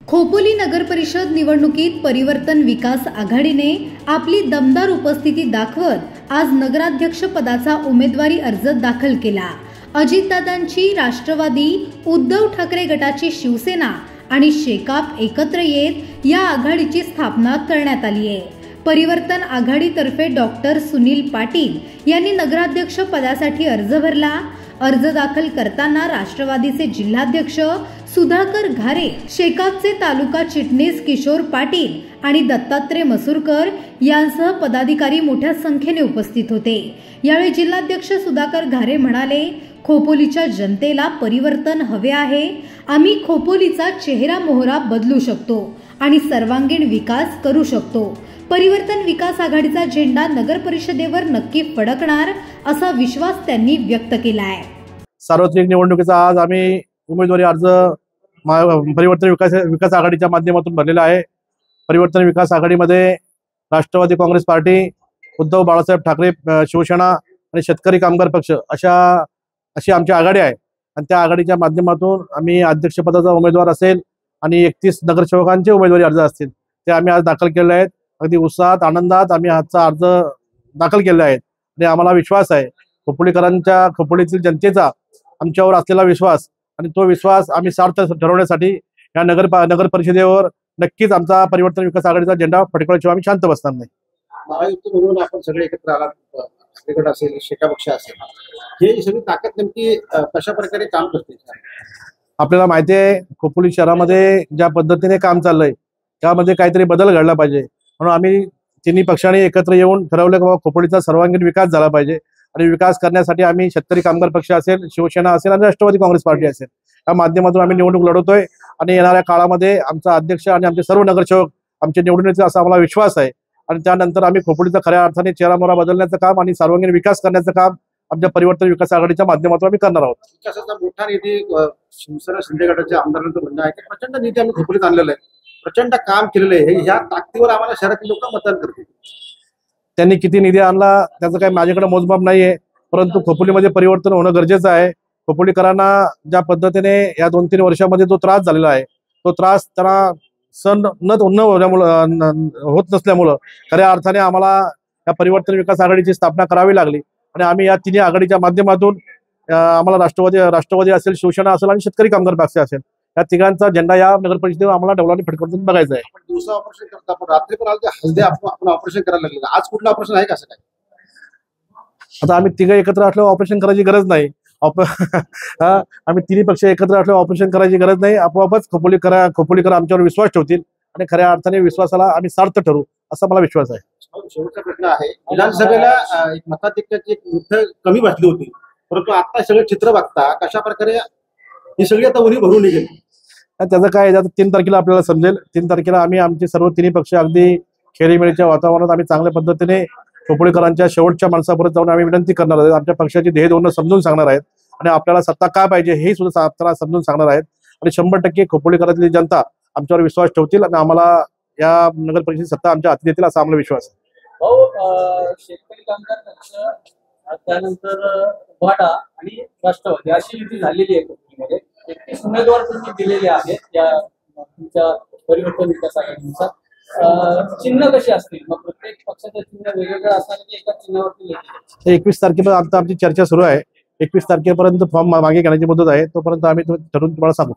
खोपोली नगर परिषद निवडणुकीत परिवर्तन विकास आघाडीने आपली दमदार उपस्थिती दाखवत आज नगराध्यक्ष पदाचा उमेदवारी अर्ज दाखल केला। अजितदादांची राष्ट्रवादी, उद्धव ठाकरे गटाची शिवसेना आणि शेकाप एकत्र येत या आघाडीची स्थापना करण्यात आली आहे। परिवर्तन आघाडीतर्फे डॉक्टर सुनील पाटील यांनी नगराध्यक्ष पदासाठी अर्ज भरला। अर्ज दाखल करताना राष्ट्रवादीचे जिल्हाध्यक्ष सुधाकर घारे, शेकापचे तालुका चिटणीस किशोर पाटील आणि दत्तात्रय मसूरकर यांसह पदाधिकारी मोठ्या संख्येने उपस्थित होते। यावेळी जिल्हाध्यक्ष सुधाकर घारे म्हणाले, खोपोलीच्या जनतेला परिवर्तन हवे आहे। आम्ही खोपोलीचा चेहरा मोहरा बदलू शकतो आणि सर्वांगीण विकास करू शकतो। परिवर्तन विकास आघाडीचा झेंडा नगर परिषदेवर नक्की फडकणार असा विश्वास त्यांनी व्यक्त केला आहे। सार्वत्रिक निवडणुकीचा आज आम्ही उमेदवारी अर्ज परिवर्तन विकास आघाडीच्या माध्यमातून भरलेला आहे। परिवर्तन विकास आघाडीमध्ये राष्ट्रवादी काँग्रेस पार्टी, उद्धव बाळासाहेब ठाकरे शिवसेना आणि शेतकरी कामगार पक्ष अशी आमची आघाडी आहे आणि त्या आघाडीच्या माध्यमातून आम्ही अध्यक्षपदाचा उमेदवार असेल आणि 31 नगरसेवकांचे उमेदवारी अर्ज असतील ते आम्ही आज दाखल केले आहेत। अगदी उत्साहात आनंदात आम्ही आजचा अर्ज दाखल केले आहेत आणि आम्हाला विश्वास आहे खोपोलीकरांच्या, खोपोलीतील जनतेचा आमच्यावर असलेला विश्वास आणि तो विश्वास आम्ही सार्थ ठरवण्यासाठी या नगर परिषदेवर नक्कीच आमचा परिवर्तन विकास आघाडीचा झेंडा फडकवल्याशिवाय आम्ही शांत बसणार नाही। महायुती म्हणून आपण सगळे एकत्र आलात, गट असेल, शेका पक्ष असेल, हे सगळी ताकद नेमकी कशा प्रकारे काम करते? आपल्याला माहिती आहे खोपोली शहरामध्ये ज्या पद्धतीने काम चाललंय त्यामध्ये काहीतरी बदल घडला पाहिजे, म्हणून आम्ही तिन्ही पक्षांनी एकत्र येऊन ठरवलं की बाबा खोपोलीचा सर्वांगीण विकास झाला पाहिजे आणि विकास करण्यासाठी आम्ही शेतकरी कामगार पक्ष असेल, शिवसेना असेल आणि राष्ट्रवादी काँग्रेस पार्टी असेल या माध्यमातून आम्ही निवडणूक लढवतोय आणि येणाऱ्या काळामध्ये आमचा अध्यक्ष आणि आमचे सर्व नगरसेवक आमचे निवडून येतील असा आम्हाला विश्वास आहे आणि त्यानंतर आम्ही खोपोलीचा खऱ्या अर्थाने चेहरा मोहरा बदलण्याचं काम आणि सर्वांगीण विकास करण्याचं काम आमच्या परिवर्तन विकास आघाडीच्या माध्यमातून आम्ही करणार आहोत। विकासाचा मोठा निधी शिवसेना शिंदे गटाच्या आमदारांचं म्हणणं आहे की प्रचंड निधी आम्ही खोपोलीत आणलेला आहे, प्रचंड काम केलेलं आहे, ह्या ताकदीवर आम्हाला शहरातील लोक मतदान करतील। त्यांनी किती निधी आणला त्याचं काही माझ्याकडे मोजमाप नाहीये, परंतु खोपोलीमध्ये परिवर्तन होणं गरजेचं आहे। खोपोलीकरांना ज्या पद्धतीने या 2-3 वर्षामध्ये जो त्रास झालेला आहे तो त्रास त्यांना सहन होत नसल्यामुळं खऱ्या अर्थाने आम्हाला या परिवर्तन विकास आघाडीची स्थापना करावी लागली आणि आम्ही या तिन्ही आघाडीच्या माध्यमातून आम्हाला राष्ट्रवादी असेल, शिवसेना असेल आणि शेतकरी कामगार पक्ष असेल या तिघांचा झेंडा या नगर परिषदेवर आम्हाला डौलाने फडकवून बघायचा आहे। दिवसा ऑपरेशन करता पण रात्री पण हल्दे आपण ऑपरेशन करायला लागले, आज कुठलं ऑपरेशन आहे का असं काय? आता आम्ही तिघं एकत्र असल्यावर ऑपरेशन करायची गरज नाही, आम्ही तिन्ही पक्ष एकत्र असल्यावर ऑपरेशन करायची गरज नाही, आपोआपच खोपोलीकर आमच्यावर विश्वास ठेवतील आणि खऱ्या अर्थाने विश्वासाला आम्ही सार्थ ठरू असा मला विश्वास आहे। शेवटचा प्रश्न आहे, विधानसभेला एक मताधिक्याची एक मोठं कमी बसली होती, परंतु आता सगळं चित्र बघता कशा प्रकारे ही सगळी आता उन्ही भरून निघेल त्याचं काय, 3 तारखेला आपल्याला समजेल। 3 तारखेला आम्ही आमचे सर्व तिन्ही पक्ष अगदी खेळीमेळीच्या वातावरणात आम्ही चांगल्या पद्धतीने खोपोलीकरांच्या शेवटच्या माणसापर्यंत जाऊन आम्ही विनंती करणार आहोत, आमच्या पक्षाची ध्येय समजून सांगणार आहेत आणि आपल्याला सत्ता काय पाहिजे हे सुद्धा आपल्याला समजून सांगणार आहेत आणि 100% खोपोलीकरांची जनता आमच्यावर विश्वास ठेवतील आणि आम्हाला या नगर परिषद सत्ता आमच्या हाती देतील असा आम्हाला विश्वास आहे। शेतकरी कामगार पक्ष, त्यानंतर वाडा आणि राष्ट्रवादी अशी युती झालेली आहे खोपोलीमध्ये, 31 उमेदवार तुम्ही दिलेले आहेत या तुमच्या परिवर्तन विकास आघाडीनुसार। चिन्ह कशी असतील, मग प्रत्येक पक्षाचं चिन्ह वेगवेगळं असणार की एकाच चिन्हावरती? 21 तारखेपर्यंत आमची चर्चा सुरू आहे, 21 तारखेपर्यंत फॉर्म मागे घेण्याची मुदत आहे, तोपर्यंत आम्ही ठरवून तुम्हाला सांगू।